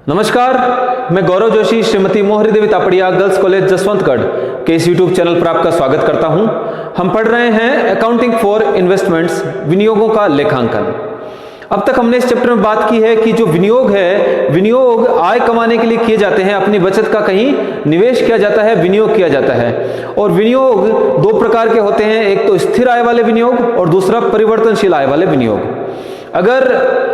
नमस्कार, मैं गौरव जोशी श्रीमती मोहरी देवी तापड़िया गर्ल्स कॉलेज जसवंतगढ़ के इस यूट्यूब चैनल पर आपका स्वागत करता हूं। हम पढ़ रहे हैं अकाउंटिंग फॉर इन्वेस्टमेंट्स, विनियोगों का लेखांकन। अब तक हमने इस चैप्टर में बात की है कि जो विनियोग है, विनियोग आय कमाने के लिए किए जाते हैं, अपनी बचत का कहीं निवेश किया जाता है, विनियोग किया जाता है। और विनियोग दो प्रकार के होते हैं, एक तो स्थिर आय वाले विनियोग और दूसरा परिवर्तनशील आय वाले विनियोग। अगर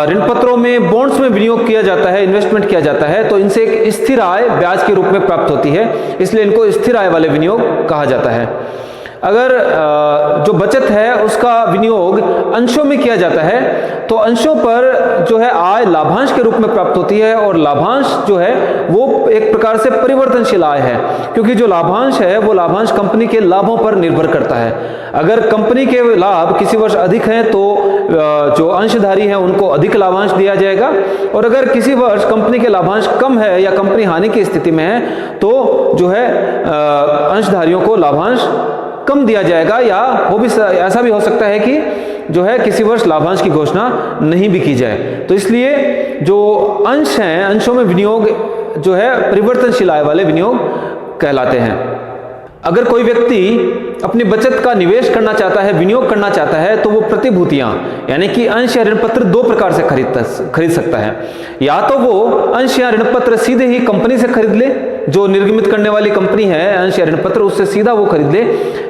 ऋण पत्रों में, बॉन्ड्स में विनियोग किया जाता है, इन्वेस्टमेंट किया जाता है, तो इनसे एक स्थिर आय ब्याज के रूप में प्राप्त होती है, इसलिए इनको स्थिर आय वाले विनियोग कहा जाता है। अगर जो बचत है उसका विनियोग अंशों में किया जाता है तो अंशों पर जो है आय लाभांश के रूप में प्राप्त होती है, और लाभांश जो है वो एक प्रकार से परिवर्तनशील आय है, क्योंकि जो लाभांश है वो लाभांश कंपनी के लाभों पर निर्भर करता है। अगर कंपनी के लाभ किसी वर्ष अधिक हैं तो जो अंशधारी हैं उनको अधिक लाभांश दिया जाएगा, और अगर किसी वर्ष कंपनी के लाभांश कम है या कंपनी हानि की स्थिति में है तो जो है अंशधारियों को लाभांश कम दिया जाएगा, या ऐसा भी हो सकता है कि जो है किसी वर्ष लाभांश की घोषणा नहीं भी की जाए। तो इसलिए जो अंश हैं, अंशों में विनियोग जो है परिवर्तनशील आय वाले विनियोग कहलाते हैं। अगर कोई व्यक्ति अपनी बचत का निवेश करना चाहता है, विनियोग करना चाहता है, तो वो प्रतिभूतियां यानी कि अंश या ऋण पत्र दो प्रकार से खरीद सकता है। या तो वो अंश या ऋण पत्र सीधे ही कंपनी से खरीद ले, जो निर्गमित करने वाली कंपनी है अंश या ऋण पत्र, उससे सीधा वो खरीद ले,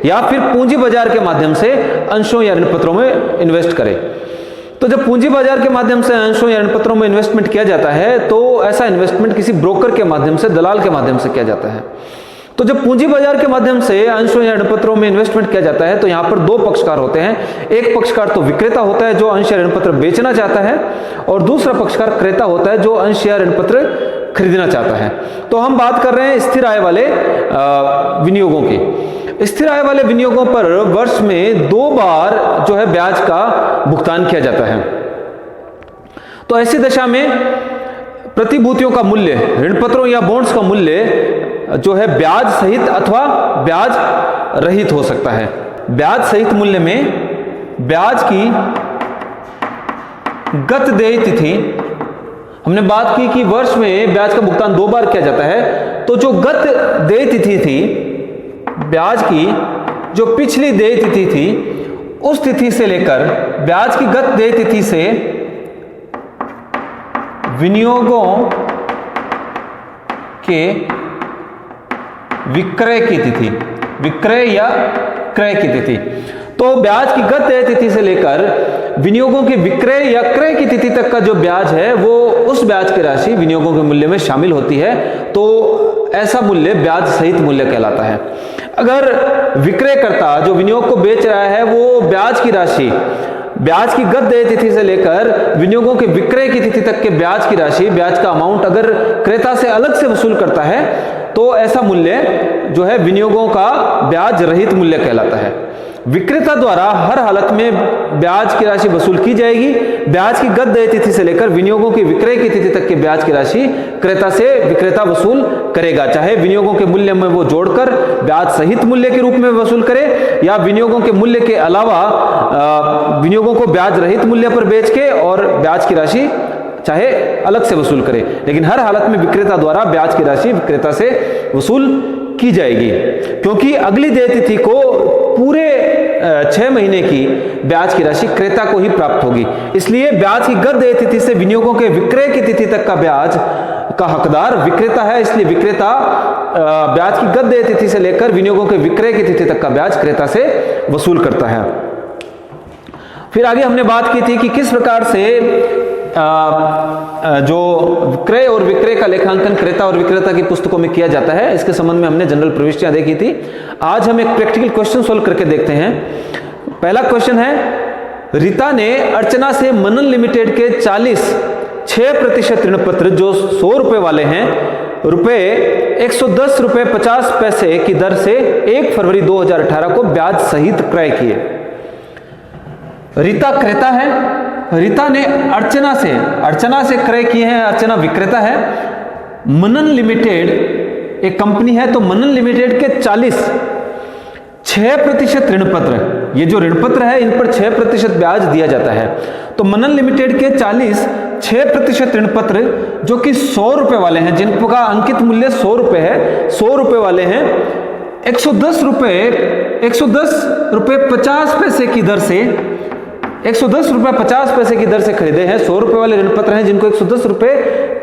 या फिर पूंजी बाजार के माध्यम से अंशों या ऋण पत्रों में इन्वेस्ट करे। तो जब पूंजी बाजार के माध्यम से अंशों या ऋण पत्रों में इन्वेस्टमेंट किया जाता है तो ऐसा इन्वेस्टमेंट किसी ब्रोकर के माध्यम से, दलाल के माध्यम से किया जाता है। तो जब पूंजी बाजार के माध्यम से अंशों या ऋण पत्रों में इन्वेस्टमेंट किया जाता है तो यहाँ पर दो पक्षकार होते हैं। एक पक्षकार तो विक्रेता होता है जो अंश या ऋण पत्र बेचना चाहता है, और दूसरा पक्षकार क्रेता होता है जो अंश या ऋण पत्र खरीदना चाहता है। तो हम बात कर रहे हैं स्थिर आय वाले विनियोगों की। स्थिर आय वाले विनियोगों पर वर्ष में 2 बार जो है ब्याज का भुगतान किया जाता है। तो ऐसी दशा में प्रतिभूतियों का मूल्य, ऋण पत्रों या बॉन्ड्स का मूल्य जो है ब्याज सहित अथवा ब्याज रहित हो सकता है। ब्याज सहित मूल्य में ब्याज की गत देय तिथि, हमने बात की कि वर्ष में ब्याज का भुगतान 2 बार किया जाता है, तो जो गत देय तिथि थी ब्याज की, जो पिछली देय तिथि थी, उस तिथि से लेकर ब्याज की गत देय तिथि से विनियोगों के विक्रय की तिथि, विक्रय या क्रय की तिथि, तो ब्याज की गत देय तिथि से लेकर विनियोगों के विक्रय या क्रय की तिथि तक का जो ब्याज है वो उस ब्याज की राशि विनियोगों के मूल्य में शामिल होती है। तो ऐसा मूल्य ब्याज सहित मूल्य कहलाता है। अगर विक्रयकर्ता जो विनियोग को बेच रहा है वो ब्याज की राशि, ब्याज की गत देय तिथि से लेकर विनियोगों के विक्रय की तिथि तक के ब्याज की राशि, ब्याज का अमाउंट अगर क्रेता से अलग से वसूल करता है तो ऐसा मूल्य जो है विनियोगों का ब्याज रहित मूल्य कहलाता है। विक्रेता द्वारा हर हालत में ब्याज की राशि वसूल की जाएगी। ब्याज की गत देय तिथि से लेकर विनियोगों के विक्रय की तिथि तक के ब्याज की राशि क्रेता से विक्रेता वसूल करेगा, चाहे विनियोगों के मूल्य में वो जोड़कर ब्याज सहित मूल्य के रूप में वसूल करे, या विनियोगों के मूल्य के अलावा विनियोगों को ब्याज रहित मूल्य पर बेच के और ब्याज की राशि चाहे अलग से वसूल करे। लेकिन हर हालत में विक्रेता द्वारा ब्याज की राशि विक्रेता से वसूल की जाएगी, क्योंकि अगली देय तिथि को पूरे 6 महीने की ब्याज की राशि क्रेता को ही प्राप्त होगी। इसलिए ब्याज की गत देय तिथि से विनियोगों के विक्रय की तिथि तक का ब्याज का हकदार विक्रेता है, इसलिए विक्रेता ब्याज की गत देय तिथि से लेकर विनियोगों के विक्रय की तिथि तक का ब्याज क्रेता से वसूल करता है। फिर आगे हमने बात की थी कि किस प्रकार से जो क्रय और विक्रय का लेखांकन क्रेता और विक्रेता की पुस्तकों में किया जाता है। इसके संबंध में हमने जनरल प्रविष्टियां देखी थी। आज हम एक प्रैक्टिकल क्वेश्चन सोल्व करके देखते हैं। पहला क्वेश्चन है, रीता ने अर्चना से मनन लिमिटेड के 6% ऋण पत्र जो 100 रुपए वाले हैं, रुपए 110 रुपए 50 पैसे की दर से 1 फरवरी 2018 को ब्याज सहित क्रय किए। रीता क्रेता है, रीता ने अर्चना से क्रय किए हैं, अर्चना विक्रेता है। मनन लिमिटेड एक कंपनी है, तो मनन लिमिटेड के 6% ऋण पत्र ये जो ऋण पत्र है इन पर 6% ब्याज दिया जाता है। तो मनन लिमिटेड के 40 6% ऋण पत्र जो कि 100 रुपए वाले हैं, जिनका अंकित मूल्य 100 रुपए है, 100 रुपए वाले हैं, 110 रुपए 50 पैसे की दर से 110 रुपए 50 पैसे की दर से खरीदे हैं। 100 रुपए वाले ऋण पत्र हैं जिनको 110 रुपए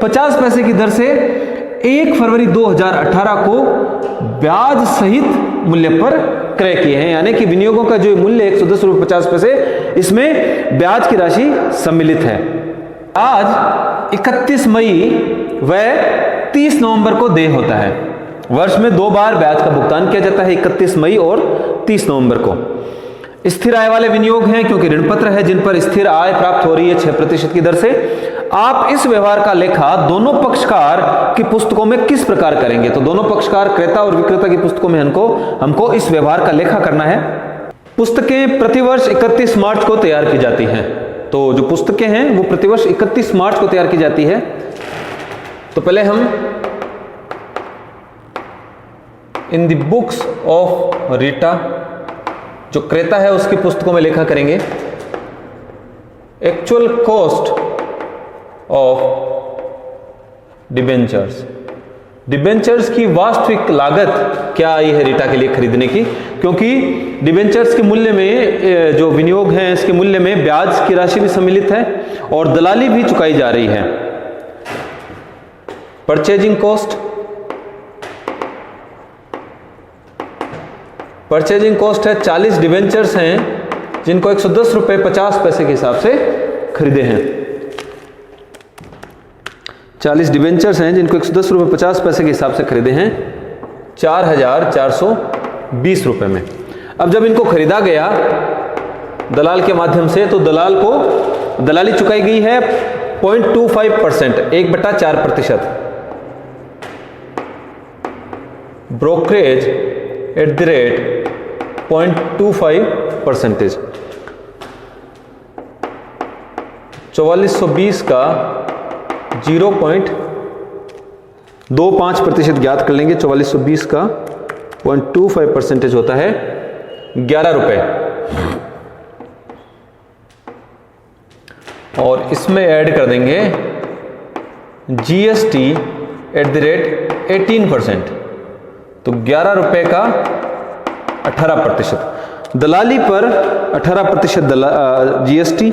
50 पैसे की दर से 1 फरवरी 2018 को ब्याज सहित मूल्य पर क्रय किए हैं। यानी कि विनियोगों का जो मूल्य 110 रुपए 50 पैसे, इसमें ब्याज की राशि सम्मिलित है। आज 31 मई व 30 नवंबर को देय होता है। वर्ष में 2 बार ब्याज का भुगतान किया जाता है, 31 मई और 30 नवंबर को। स्थिर आय वाले विनियोग हैं क्योंकि ऋण पत्र है जिन पर स्थिर आय प्राप्त हो रही है 6% की दर से। आप इस व्यवहार का लेखा दोनों पक्षकार की पुस्तकों में किस प्रकार करेंगे? तो दोनों पक्षकार क्रेता और विक्रेता की पुस्तकों में हमको इस व्यवहार का लेखा करना है। पुस्तकें प्रतिवर्ष 31 मार्च को तैयार की जाती हैं। तो जो पुस्तकें हैं वो प्रतिवर्ष 31 मार्च को तैयार की जाती है। तो पहले हम in the books of Rita, जो क्रेता है उसकी पुस्तकों में लेखा करेंगे। Actual cost of debentures, debentures की वास्तविक लागत क्या आई है रीटा के लिए खरीदने की, क्योंकि डिबेंचर्स के मूल्य में जो विनियोग है इसके मूल्य में ब्याज की राशि भी सम्मिलित है और दलाली भी चुकाई जा रही है। परचेजिंग कॉस्ट, परचेजिंग कॉस्ट है 40 डिबेंचर्स हैं जिनको 110 रुपए 50 पैसे के हिसाब से खरीदे हैं। 40 डिबेंचर्स हैं जिनको 110 रुपए 50 पैसे के हिसाब से खरीदे हैं 4,420 रुपए में। अब जब इनको खरीदा गया दलाल के माध्यम से, तो दलाल को दलाली चुकाई गई है 0.25%, 1/4%। Brokerage at the rate 0.25%। 4420 का 0.25% ज्ञात कर लेंगे। 4420 का 0.25% होता है 11 रुपए, और इसमें ऐड कर देंगे जीएसटी एट द रेट 18%। तो 11 रुपए का 18%, दलाली पर 18% जीएसटी,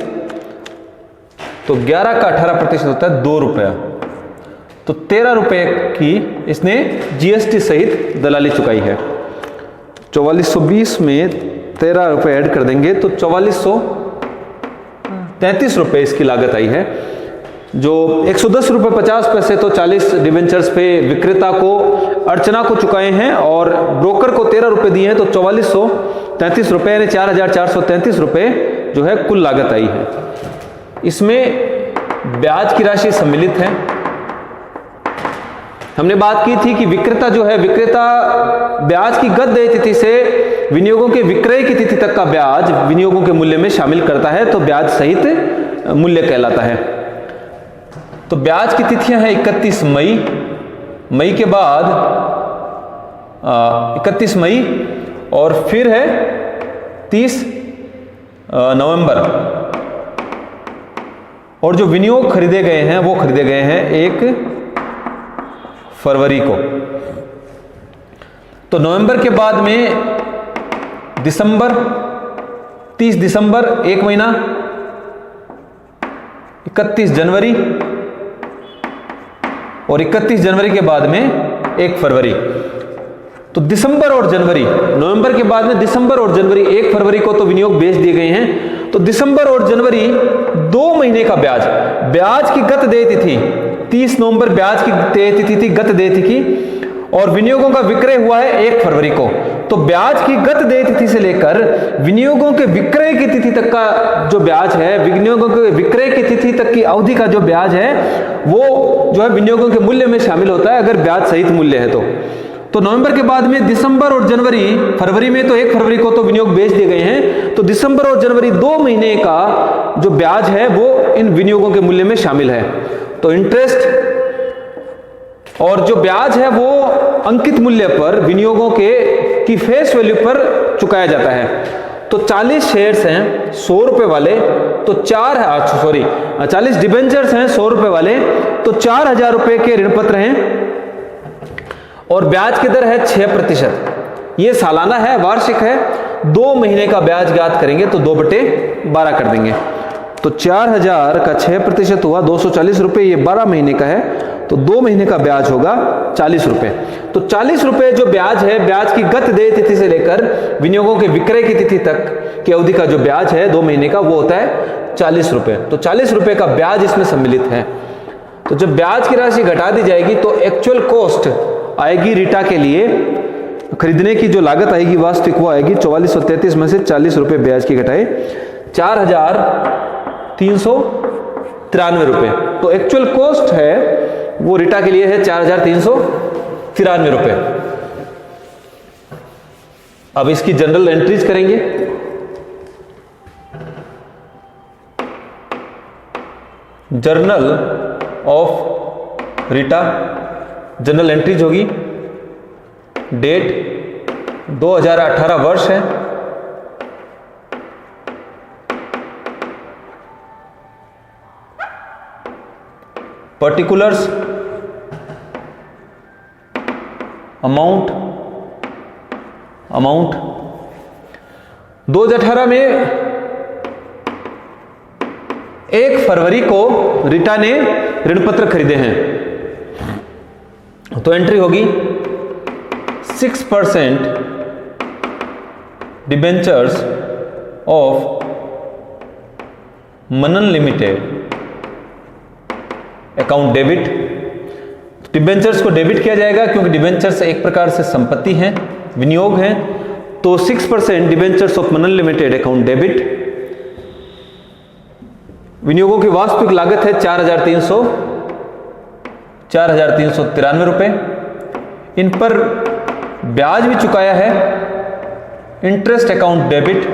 तो 11 का 18% होता है 2 रुपया। तो 13 रुपए की इसने जीएसटी सहित दलाली चुकाई है। 4420 में 13 रुपए ऐड कर देंगे तो 4433 रुपए इसकी लागत आई है। जो 110 रुपए 50 पैसे तो 40 डिबेंचर्स पे विक्रेता को अर्चना को चुकाए हैं और ब्रोकर को 13 रुपए दिए हैं, तो 4433 रुपए यानी 4,433 रुपए जो है कुल लागत आई है। इसमें ब्याज की राशि सम्मिलित है। हमने बात की थी कि विक्रेता जो है, विक्रेता ब्याज की गत देय तिथि से विनियोगों के विक्रय की तिथि तक का ब्याज विनियोगों के मूल्य में शामिल करता है, तो ब्याज सहित मूल्य कहलाता है। तो ब्याज की तिथियां हैं 31 मई, मई के बाद 31 मई और फिर है 30 नवंबर, और जो विनियोग खरीदे गए हैं वो खरीदे गए हैं 1 फरवरी को। तो नवंबर के बाद में दिसंबर, 30 दिसंबर 1 महीना, 31 जनवरी और 31 जनवरी के बाद में 1 फरवरी। तो दिसंबर और जनवरी, नवंबर के बाद में दिसंबर और जनवरी, 1 फरवरी को तो विनियोग बेच दिए गए हैं। तो दिसंबर और जनवरी 2 महीने का ब्याज, ब्याज की गत देय तिथि 30 नवंबर ब्याज की देय तिथि थी, गत देय तिथि, और विनियोगों का विक्रय हुआ है 1 फरवरी को। तो ब्याज की गत देय तिथि से लेकर विनियोगों के विक्रय की तिथि तक का जो ब्याज है, विनियोगों के विक्रय की तिथि तक की अवधि का जो ब्याज है वो जो है विनियोगों के मूल्य में शामिल होता है अगर ब्याज सहित मूल्य है तो नवंबर के बाद में दिसंबर और जनवरी, फरवरी में तो 1 फरवरी को तो विनियोग बेच दिए गए हैं, तो दिसंबर और जनवरी 2 महीने का जो ब्याज है वो इन विनियोगों के मूल्य में शामिल है। तो इंटरेस्ट और जो ब्याज है वो अंकित मूल्य पर विनियोगों की फेस वैल्यू पर चुकाया जाता है। तो 40 शेयर्स हैं 100 रुपए वाले, तो 40 डिबेंचर्स हैं 100 रुपए वाले, तो 4000 रुपए के ऋण पत्र हैं और ब्याज की दर है 6%। ये सालाना है, वार्षिक है। 2 महीने का ब्याज ज्ञात करेंगे तो 2/12 कर देंगे। तो 4000 का 6% हुआ 240 रुपए, ये 12 महीने का है, तो 2 महीने का ब्याज होगा 40 रुपए। तो 40 रुपए जो ब्याज है, ब्याज की गत देय तिथि से लेकर विनियोगों के विक्रय की तिथि तक की अवधि का जो ब्याज है 2 महीने का, वो होता है 40 रुपए। तो 40 रुपए का ब्याज इसमें सम्मिलित है। तो जब ब्याज की राशि घटा दी जाएगी तो एक्चुअल कॉस्ट आएगी रिटा के लिए, खरीदने की जो लागत आएगी वास्तविक, वो आएगी 4433 में से 40 रुपए ब्याज की घटाए 4393 रुपए। तो एक्चुअल कॉस्ट है वो रिटा के लिए है 4393 रुपए। अब इसकी जनरल एंट्रीज करेंगे। Journal of Rita, general entries होगी, डेट 2018 वर्ष है, पर्टिकुलर्स, अमाउंट 2018 में 1 फरवरी को रिटा ने ऋण पत्र खरीदे हैं, तो एंट्री होगी 6% debentures of Manan limited account debit. Debentures को डेबिट किया जाएगा क्योंकि डिबेंचर्स एक प्रकार से संपत्ति है, विनियोग है। तो 6% debentures of Manan limited account debit. विनियोगों की वास्तविक लागत है 4393 रुपए। इन पर ब्याज भी चुकाया है, इंटरेस्ट अकाउंट डेबिट।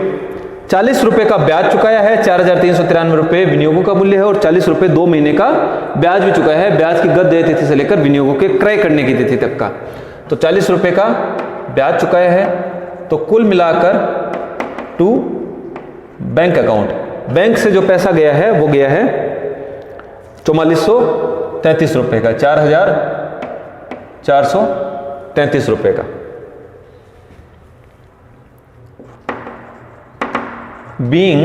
40 रुपए का ब्याज चुकाया है, 4393 रुपए विनियोगों का मूल्य है और 40 रुपए 2 महीने का ब्याज भी चुकाया है, ब्याज की गत देय तिथि से लेकर विनियोगों के क्रय करने की तिथि तक का। तो 40 रुपए का ब्याज चुकाया है। तो कुल मिलाकर टू बैंक अकाउंट, बैंक से जो पैसा गया है वो गया है 4433 रुपए का, 4433 रुपए का। being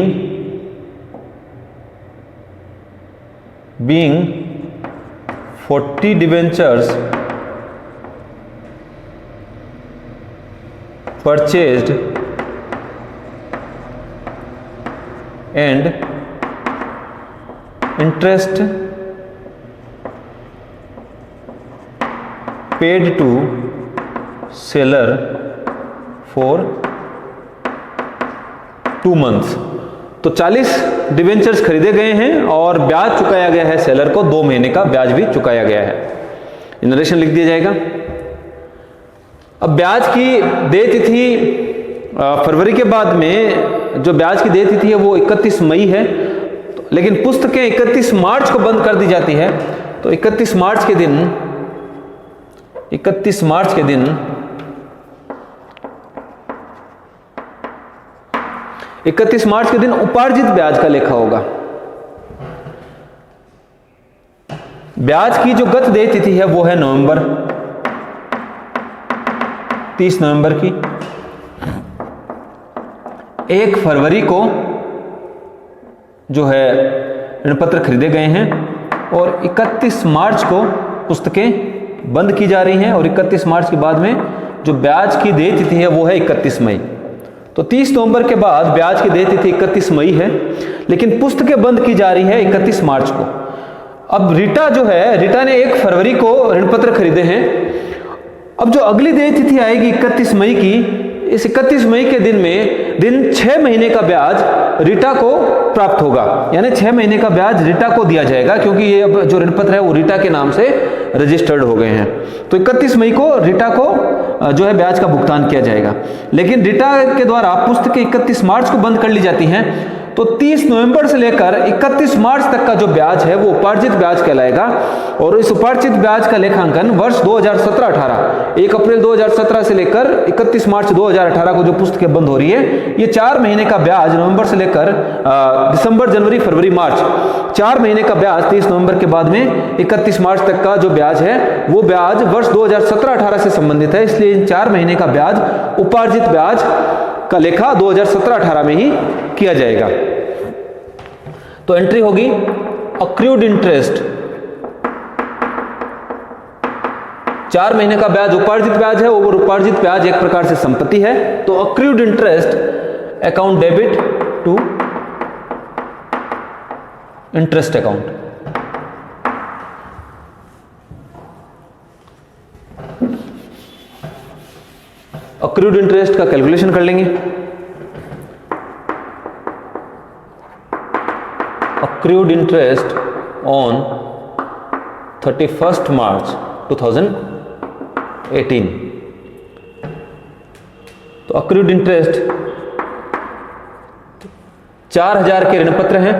40 debentures purchased and interest paid to seller for 2 months। तो 40 डिवेंचर्स खरीदे गए हैं और ब्याज चुकाया गया है सेलर को, 2 महीने का ब्याज भी चुकाया गया है। नरेशन लिख दिया जाएगा। अब ब्याज की देय तिथि फरवरी के बाद में जो ब्याज की देय तिथि है वो 31 मई है, लेकिन पुस्तकें 31 मार्च को बंद कर दी जाती है। तो 31 मार्च के दिन 31 मार्च के दिन उपार्जित ब्याज का लेखा होगा। ब्याज की जो गत देय तिथि है वो है 30 नवंबर की। 1 फरवरी को जो है ऋण पत्र खरीदे गए हैं और 31 मार्च को पुस्तकें बंद की जा रही हैं और 31 मार्च के बाद में जो ब्याज की देय तिथि है वो है 31 मई। तो 30 नवंबर के बाद ब्याज की देय तिथि 31 मई है, लेकिन पुस्तकें बंद की जा रही है 31 मार्च को। अब रिटा जो है, रिटा ने 1 फरवरी को ऋण पत्र खरीदे हैं। अब जो अगली देय तिथि आएगी 31 मई की, इस 31 मई के दिन 6 महीने का ब्याज रिटा को प्राप्त होगा, यानी 6 महीने का ब्याज रिटा को दिया जाएगा, क्योंकि ये अब जो ऋण पत्र है वो रिटा के नाम से रजिस्टर्ड हो गए हैं। तो 31 मई को रिटा को जो है ब्याज का भुगतान किया जाएगा। लेकिन रिटा के द्वारा पुस्तकें 31 मार्च को बंद कर ली जाती हैं, तो 30 नवंबर से लेकर 31 मार्च तक का जो ब्याज है वो उपार्जित ब्याज कहलाएगा। और इस उपार्जित ब्याज का लेखांकन वर्ष 2017-18, 1 अप्रैल 2017 से लेकर 31 मार्च 2018 को जो पुस्तकें बंद हो रही है, ये 4 महीने का ब्याज नवंबर से लेकर दिसंबर, जनवरी, फरवरी, मार्च, 4 महीने का ब्याज 30 नवंबर के बाद में 31 मार्च तक का जो ब्याज है वो ब्याज वर्ष 2017-18 से संबंधित है। इसलिए इन 4 महीने का ब्याज उपार्जित ब्याज का लेखा 2017-18 में ही किया जाएगा। तो एंट्री होगी अक्रूड इंटरेस्ट, 4 महीने का ब्याज उपार्जित ब्याज है और उपार्जित ब्याज एक प्रकार से संपत्ति है। तो accrued interest account debit to interest account. Accrued interest का कैलकुलेशन कर लेंगे। Accrued interest on 31 March 2018। तो अक्रूड इंटरेस्ट 4000 के ऋण पत्र हैं।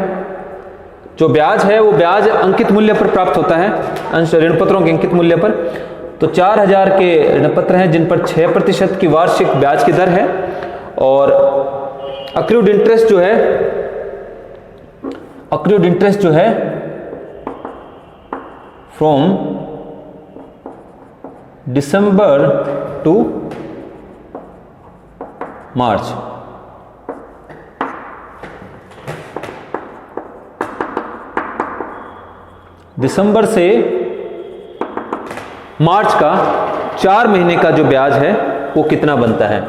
जो ब्याज है वो ब्याज अंकित मूल्य पर प्राप्त होता है, अंश ऋण पत्रों के अंकित मूल्य पर। तो 4000 के ऋण पत्र हैं जिन पर 6% की वार्षिक ब्याज की दर है। और अक्रूड इंटरेस्ट जो है फ्रॉम दिसंबर टू मार्च। दिसंबर से मार्च का 4 महीने का जो ब्याज है वो कितना बनता है।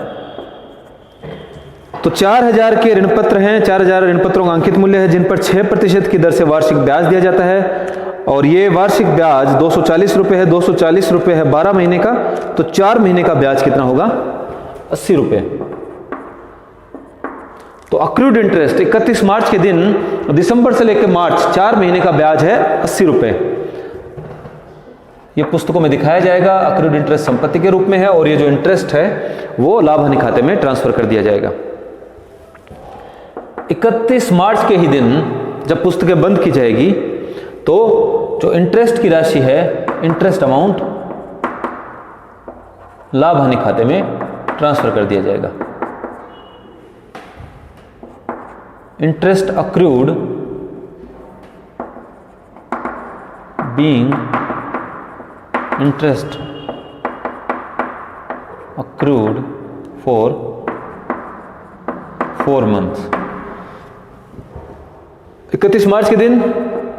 तो 4000 के ऋण पत्र हैं, 4000 ऋण पत्रों का अंकित मूल्य है जिन पर 6% की दर से वार्षिक ब्याज दिया जाता है। और ये वार्षिक ब्याज 240 रुपये है, 240 रुपये है 12 महीने का। तो 4 महीने का ब्याज कितना होगा, 80 रुपये। तो अक्रूड इंटरेस्ट 31 मार्च के दिन दिसंबर से लेकर मार्च 4 महीने का ब्याज है 80 रुपये। ये पुस्तकों में दिखाया जाएगा, अक्रूड इंटरेस्ट संपत्ति के रूप में है और ये जो इंटरेस्ट है वो लाभ हानि खाते में ट्रांसफर कर दिया जाएगा। 31 मार्च के ही दिन जब पुस्तकें बंद की जाएगी तो जो इंटरेस्ट की राशि है, इंटरेस्ट अमाउंट लाभ हानि खाते में ट्रांसफर कर दिया जाएगा। Interest accrued being interest accrued for 4 months. 31 मार्च के दिन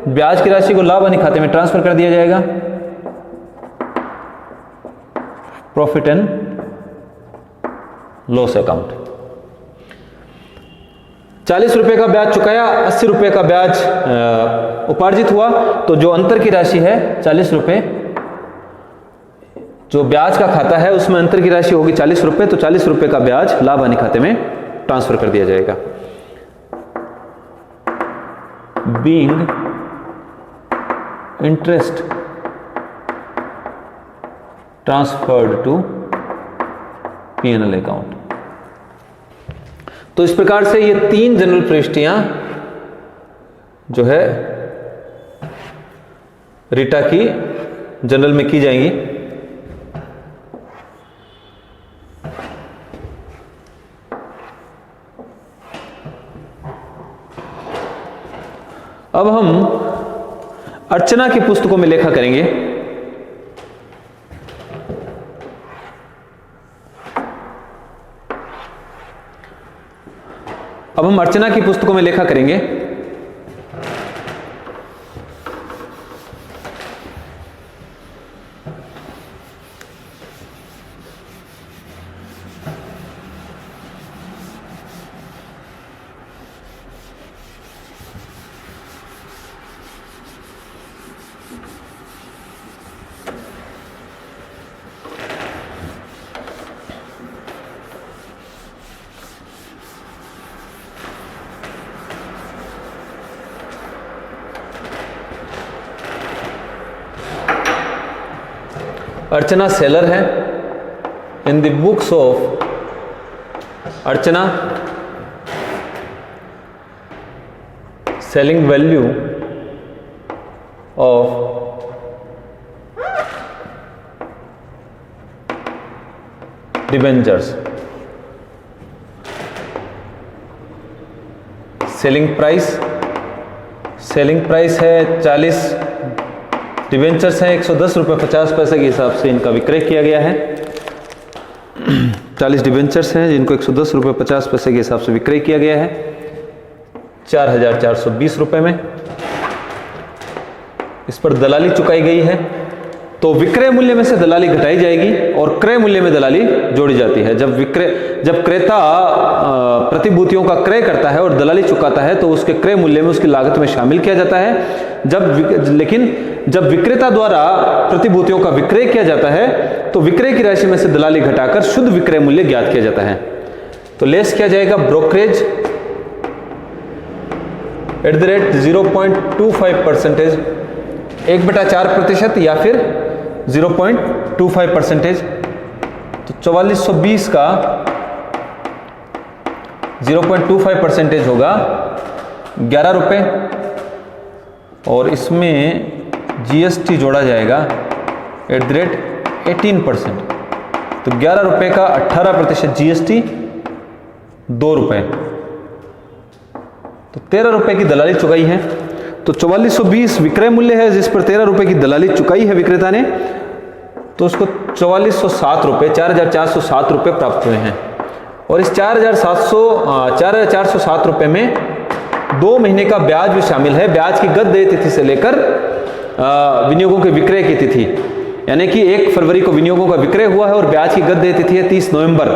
ब्याज की राशि को लाभ हानि खाते में ट्रांसफर कर दिया जाएगा। Profit and loss account. 40 रुपए का ब्याज चुकाया, 80 रुपए का ब्याज उपार्जित हुआ। तो जो अंतर की राशि है 40 रुपए, जो ब्याज का खाता है उसमें अंतर की राशि होगी 40 रुपए। तो 40 रुपए का ब्याज लाभ हानि खाते में ट्रांसफर कर दिया जाएगा। Being interest transferred to P&L account. तो इस प्रकार से ये 3 जनरल प्रविष्टियां जो है रीटा की जनरल में की जाएंगी। अब हम अर्चना की पुस्तकों में लेखा करेंगे। अब हम अर्चना की पुस्तकों में लेखा करेंगे। अर्चना सेलर है। In the books of Archana selling value of debentures, selling price है 40, डिबेंचर्स हैं 110 रुपये 50 पैसे के हिसाब से इनका विक्रय किया गया है। 40 डिबेंचर्स हैं जिनको 110 रुपये 50 पैसे के हिसाब से विक्रय किया गया है 4,420 रुपये में। इस पर दलाली चुकाई गई है, तो विक्रय मूल्य में से दलाली घटाई जाएगी और क्रय मूल्य में दलाली जोड़ी जाती है। जब क्रेता प्रतिभूतियों का क्रय करता है और दलाली चुकाता है तो उसके क्रय मूल्य में उसकी लागत में शामिल किया जाता है। लेकिन जब विक्रेता द्वारा प्रतिभूतियों का विक्रय किया जाता है तो विक्रय की राशि में से दलाली घटाकर शुद्ध विक्रय मूल्य ज्ञात किया जाता है। तो लेस किया जाएगा ब्रोकरेज @0.25%, 1/4% या फिर 0.25%। तो 4420 का 0.25% होगा 11 रुपये और इसमें जीएसटी जोड़ा जाएगा @18%। तो 11 रुपये का 18% जीएसटी 2 रुपये, तो 13 रुपये की दलाली चुकाई है। तो 4420 विक्रय मूल्य है जिस पर 13 रुपये की दलाली चुकाई है विक्रेता ने, तो उसको 4407 रुपये 4,407 रुपये प्राप्त हुए हैं। और इस 4,407 रुपये में 2 महीने का ब्याज भी शामिल है। ब्याज की गत देय तिथि से लेकर विनियोगों के विक्रय की तिथि, यानी कि 1 फरवरी को विनियोगों का विक्रय हुआ है और ब्याज की गत देय तिथि है 30 नवंबर।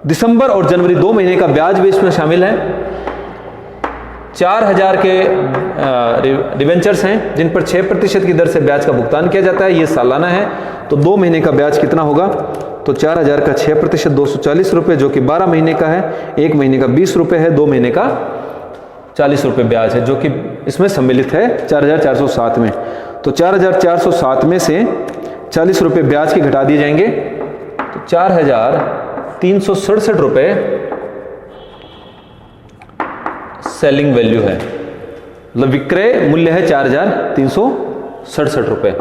दिसंबर और जनवरी 2 महीने का ब्याज भी इसमें शामिल है। 4000 के डिबेंचर्स हैं जिन पर 6% की दर से ब्याज का भुगतान किया जाता है, ये सालाना है। तो 2 महीने का ब्याज कितना होगा? तो 4000 का 6% 240 रुपये, जो कि 12 महीने का है। 1 महीने का 20 रुपये है, 2 महीने का 40 रुपये ब्याज है, जो कि इसमें सम्मिलित है 4407 में। तो 4407 में से 40 रुपये ब्याज के घटा दिए जाएंगे, तो 4367 रुपये सेलिंग वैल्यू है, मतलब विक्रय मूल्य है 4367 रुपये।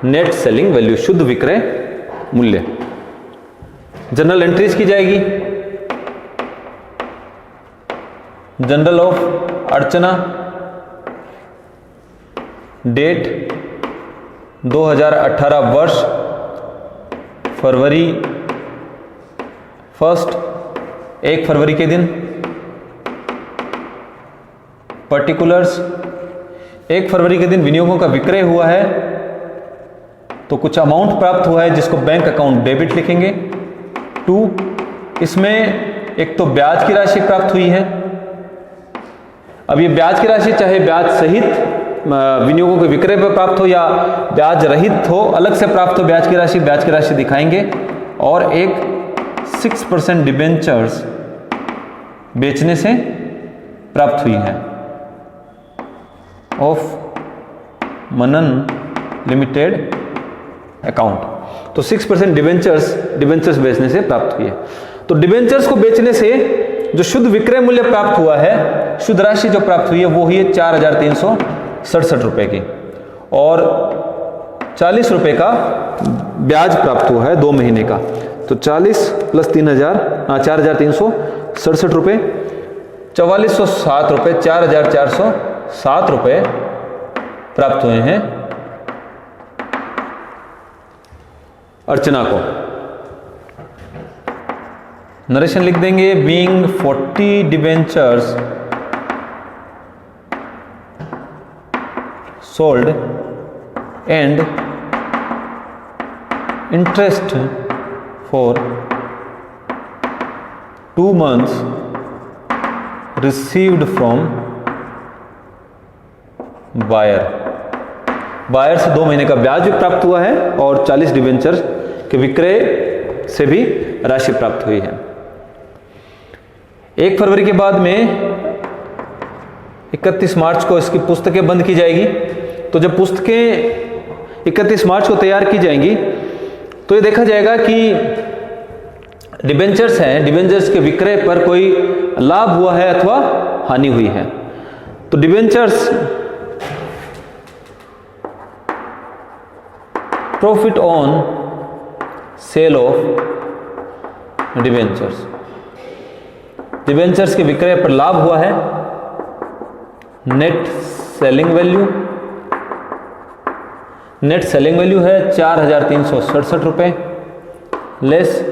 नेट सेलिंग वैल्यू, शुद्ध विक्रय मूल्य। जनरल एंट्रीज की जाएगी। जनरल ऑफ अर्चना, डेट 2018 वर्ष, फरवरी 1 फरवरी के दिन। पर्टिकुलर्स, 1 फरवरी के दिन विनियोगों का विक्रय हुआ है तो कुछ अमाउंट प्राप्त हुआ है जिसको बैंक अकाउंट डेबिट लिखेंगे। 2, इसमें एक तो ब्याज की राशि प्राप्त हुई है। अब ये ब्याज की राशि चाहे ब्याज सहित विनियोगों के विक्रय पर प्राप्त हो या ब्याज रहित हो, अलग से प्राप्त हो ब्याज की राशि दिखाएंगे। और एक 6% डिबेंचर्स बेचने से प्राप्त हुई है ऑफ मनन लिमिटेड अकाउंट। तो 6% डिबेंचर्स बेचने से प्राप्त हुई है। तो डिबेंचर्स को बेचने से जो शुद्ध विक्रय मूल्य प्राप्त हुआ है, शुद्ध राशि जो प्राप्त हुई है वो हुई है 4367 रुपये की, और 40 रुपये का ब्याज प्राप्त हुआ है 2 महीने का। तो 40 + 4367 रुपये, 4407 रुपये, 4407 रुपये प्राप्त हुए हैं अर्चना को। नरेशन लिख देंगे, being 40 debentures sold and interest for 2 months received from buyer से 2 महीने का ब्याज भी प्राप्त हुआ है और 40 डिबेंचर के विक्रय से भी राशि प्राप्त हुई है। 1 फरवरी के बाद में 31 मार्च को इसकी पुस्तकें बंद की जाएगी। तो जब पुस्तकें 31 मार्च को तैयार की जाएंगी तो ये देखा जाएगा कि डिबेंचर्स हैं, डिबेंचर्स के विक्रय पर कोई लाभ हुआ है अथवा हानि हुई है। तो debentures profit on cell of debentures, debentures के विक्रय पर लाभ हुआ है, net selling value, net selling value है 4,367 रुपये less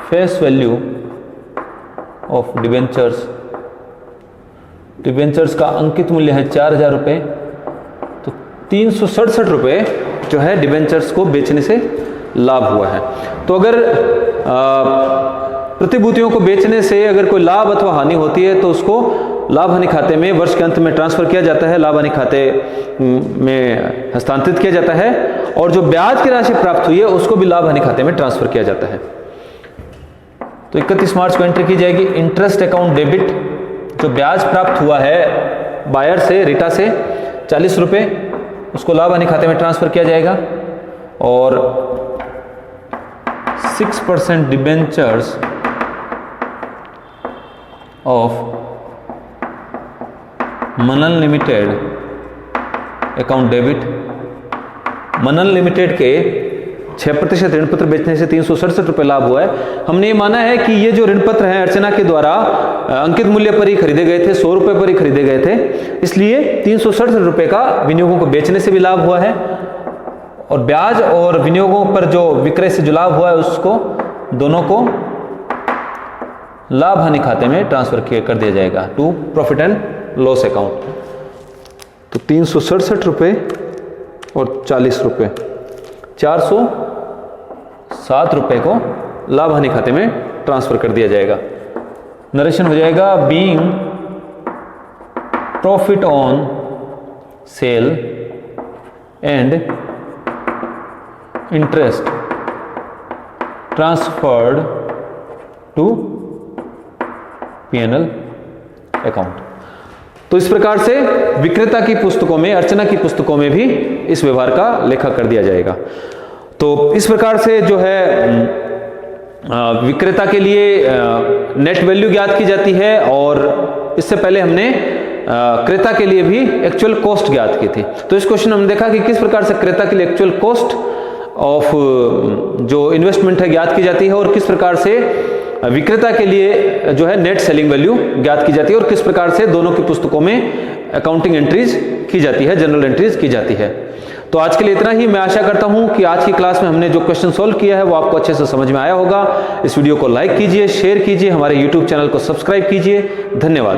face value of debentures, debentures का अंकित मूल्य है 4,000 रुपये, तो 367 रुपये जो है डिबेंचर्स को बेचने से लाभ हुआ है। तो अगर प्रतिभूतियों को बेचने से अगर कोई लाभ अथवा हानि होती है तो उसको लाभ हानि खाते में वर्ष के अंत में ट्रांसफर किया जाता है, लाभ हानि खाते में हस्तांतरित किया जाता है, और जो ब्याज की राशि प्राप्त हुई है उसको भी लाभ हानि खाते में ट्रांसफर किया जाता है। तो 31 मार्च को एंट्री की जाएगी इंटरेस्ट अकाउंट डेबिट, जो ब्याज प्राप्त हुआ है बायर से, रीटा से 40 रुपये, उसको लाभ हानि खाते में ट्रांसफर किया जाएगा, और 6% debentures of Manan limited account debit, Manan limited के 6% ऋण पत्र बेचने से 367 रुपये लाभ हुआ है। हमने ये माना है कि ये जो ऋण पत्र हैं अर्चना के द्वारा अंकित मूल्य पर ही खरीदे गए थे, 100 रुपये पर ही खरीदे गए थे, इसलिए 367 रुपये का विनियोगों को बेचने से भी लाभ हुआ है, और ब्याज और विनियोगों पर जो विक्रय से जो लाभ हुआ है उसको दोनों को लाभ हानि खाते में ट्रांसफर कर दिया जाएगा to profit and loss account. तो 367 रुपये और 40 रुपये, 407 रुपये को लाभ हानि खाते में ट्रांसफर कर दिया जाएगा। नरेशन हो जाएगा being profit on sale and interest transferred to P&L account. तो इस प्रकार से विक्रेता की पुस्तकों में, अर्चना की पुस्तकों में भी इस व्यवहार का लेखा कर दिया जाएगा। तो इस प्रकार से जो है विक्रेता के लिए नेट वैल्यू ज्ञात की जाती है, और इससे पहले हमने क्रेता के लिए भी एक्चुअल कॉस्ट ज्ञात की थी। तो इस क्वेश्चन में हमने देखा कि किस प्रकार से क्रेता के लिए एक्चुअल कॉस्ट ऑफ जो इन्वेस्टमेंट है ज्ञात की जाती है, और किस प्रकार से विक्रेता के लिए जो है नेट सेलिंग वैल्यू ज्ञात की जाती है, और किस प्रकार से दोनों की पुस्तकों में अकाउंटिंग एंट्रीज की जाती है, जनरल एंट्रीज की जाती है। तो आज के लिए इतना ही। मैं आशा करता हूं कि आज की क्लास में हमने जो क्वेश्चन सोल्व किया है वो आपको अच्छे से समझ में आया होगा। इस वीडियो को लाइक कीजिए, शेयर कीजिए, हमारे YouTube चैनल को सब्सक्राइब कीजिए। धन्यवाद।